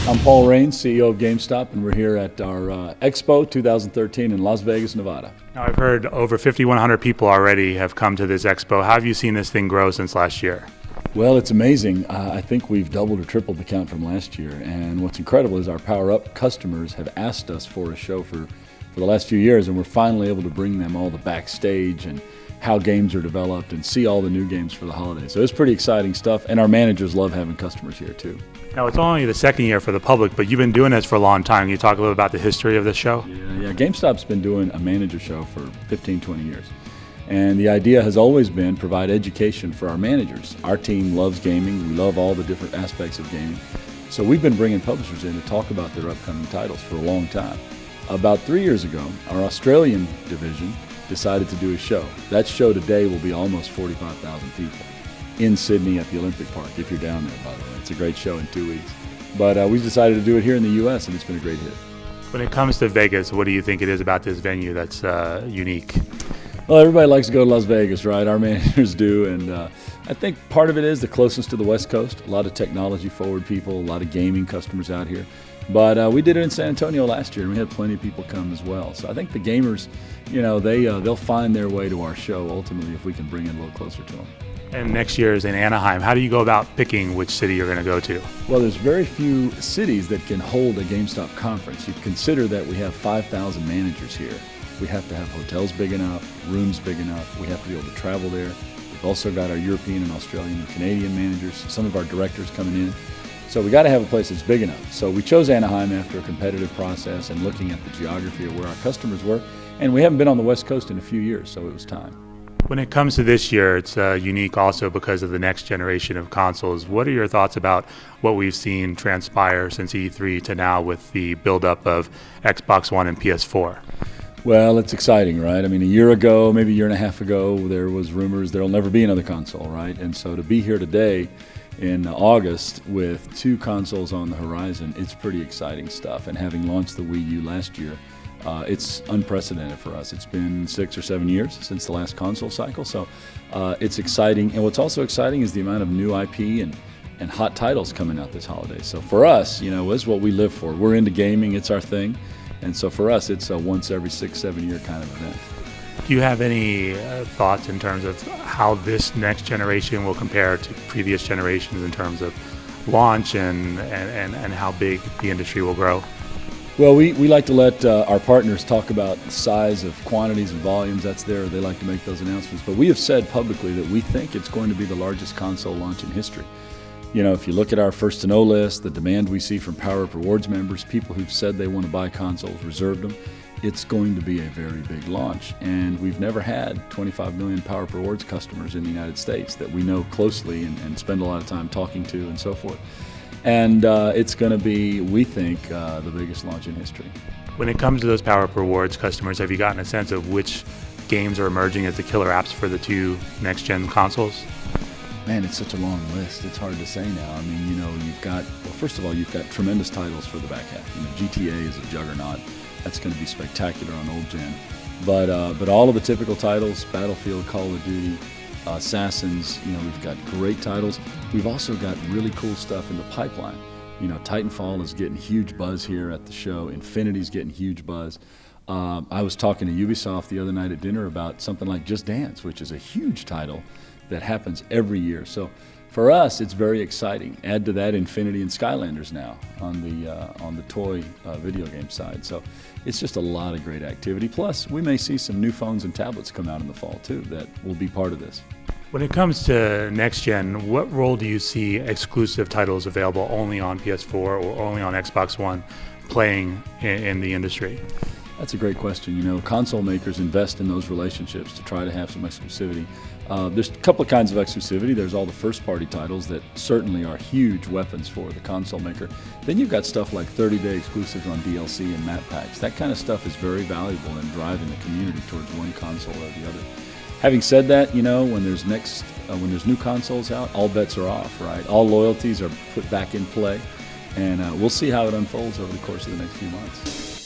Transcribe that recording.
I'm Paul Raines, CEO of GameStop, and we're here at our Expo 2013 in Las Vegas, Nevada. Now, I've heard over 5,100 people already have come to this expo. How have you seen this thing grow since last year? Well, it's amazing. I think we've doubled or tripled the count from last year, and what's incredible is our Power Up customers have asked us for a show for the last few years, and we're finally able to bring them all the backstage and how games are developed and see all the new games for the holidays. So it's pretty exciting stuff, and our managers love having customers here too. Now, it's only the second year for the public, but you've been doing this for a long time. Can you talk a little about the history of this show? Yeah, GameStop's been doing a manager show for 15, 20 years. And the idea has always been provide education for our managers. Our team loves gaming. We love all the different aspects of gaming. So we've been bringing publishers in to talk about their upcoming titles for a long time. About 3 years ago, our Australian division decided to do a show. That show today will be almost 45,000 people in Sydney at the Olympic Park, if you're down there, by the way. It's a great show in 2 weeks. But we decided to do it here in the U.S., and it's been a great hit. When it comes to Vegas, what do you think it is about this venue that's unique? Well, everybody likes to go to Las Vegas, right? Our managers do, and I think part of it is the closeness to the West Coast. A lot of technology-forward people, a lot of gaming customers out here. But we did it in San Antonio last year, and we had plenty of people come as well. So I think the gamers, you know, they'll find their way to our show ultimately if we can bring it a little closer to them. And next year is in Anaheim. How do you go about picking which city you're going to go to? Well, there's very few cities that can hold a GameStop conference. You consider that we have 5,000 managers here. We have to have hotels big enough, rooms big enough. We have to be able to travel there. We've also got our European and Australian and Canadian managers, some of our directors coming in. So we got to have a place that's big enough. So we chose Anaheim after a competitive process and looking at the geography of where our customers were. And we haven't been on the West Coast in a few years, so it was time. When it comes to this year, it's unique also because of the next generation of consoles. What are your thoughts about what we've seen transpire since E3 to now with the buildup of Xbox One and PS4? Well, it's exciting, right? I mean, a year ago, maybe a year and a half ago, there was rumors there'll never be another console, right? And so to be here today in August with two consoles on the horizon, it's pretty exciting stuff. And having launched the Wii U last year, it's unprecedented for us. It's been 6 or 7 years since the last console cycle, so it's exciting. And what's also exciting is the amount of new IP and hot titles coming out this holiday. So for us, you know, it's what we live for. We're into gaming, it's our thing. And so for us, it's a once every 6-7 year kind of event. Do you have any thoughts in terms of how this next generation will compare to previous generations in terms of launch and how big the industry will grow? Well, we like to let our partners talk about the size of quantities and volumes. That's there. They like to make those announcements. But we have said publicly that we think it's going to be the largest console launch in history. You know, if you look at our first to know list, the demand we see from Power Up Rewards members, people who've said they want to buy consoles, reserved them, it's going to be a very big launch. And we've never had 25 million Power Up Rewards customers in the United States that we know closely and spend a lot of time talking to and so forth. And it's going to be, we think, the biggest launch in history. When it comes to those Power Up Rewards customers, have you gotten a sense of which games are emerging as the killer apps for the two next-gen consoles? Man, it's such a long list. It's hard to say now. I mean, you know, you've got, well, first of all, you've got tremendous titles for the back half. You know, GTA is a juggernaut. That's going to be spectacular on old gen. But all of the typical titles, Battlefield, Call of Duty, Assassins, you know, we've got great titles. We've also got really cool stuff in the pipeline. You know, Titanfall is getting huge buzz here at the show. Infinity's getting huge buzz. I was talking to Ubisoft the other night at dinner about something like Just Dance, which is a huge title that happens every year. So for us, it's very exciting. Add to that Infinity and Skylanders now on the toy video game side. So it's just a lot of great activity. Plus, we may see some new phones and tablets come out in the fall too that will be part of this. When it comes to next gen, what role do you see exclusive titles available only on PS4 or only on Xbox One playing in the industry? That's a great question. You know, console makers invest in those relationships to try to have some exclusivity. There's a couple of kinds of exclusivity. There's all the first-party titles that certainly are huge weapons for the console maker. Then you've got stuff like 30-day exclusives on DLC and map packs. That kind of stuff is very valuable in driving the community towards one console or the other. Having said that, you know, when there's new consoles out, all bets are off, right? All loyalties are put back in play, and we'll see how it unfolds over the course of the next few months.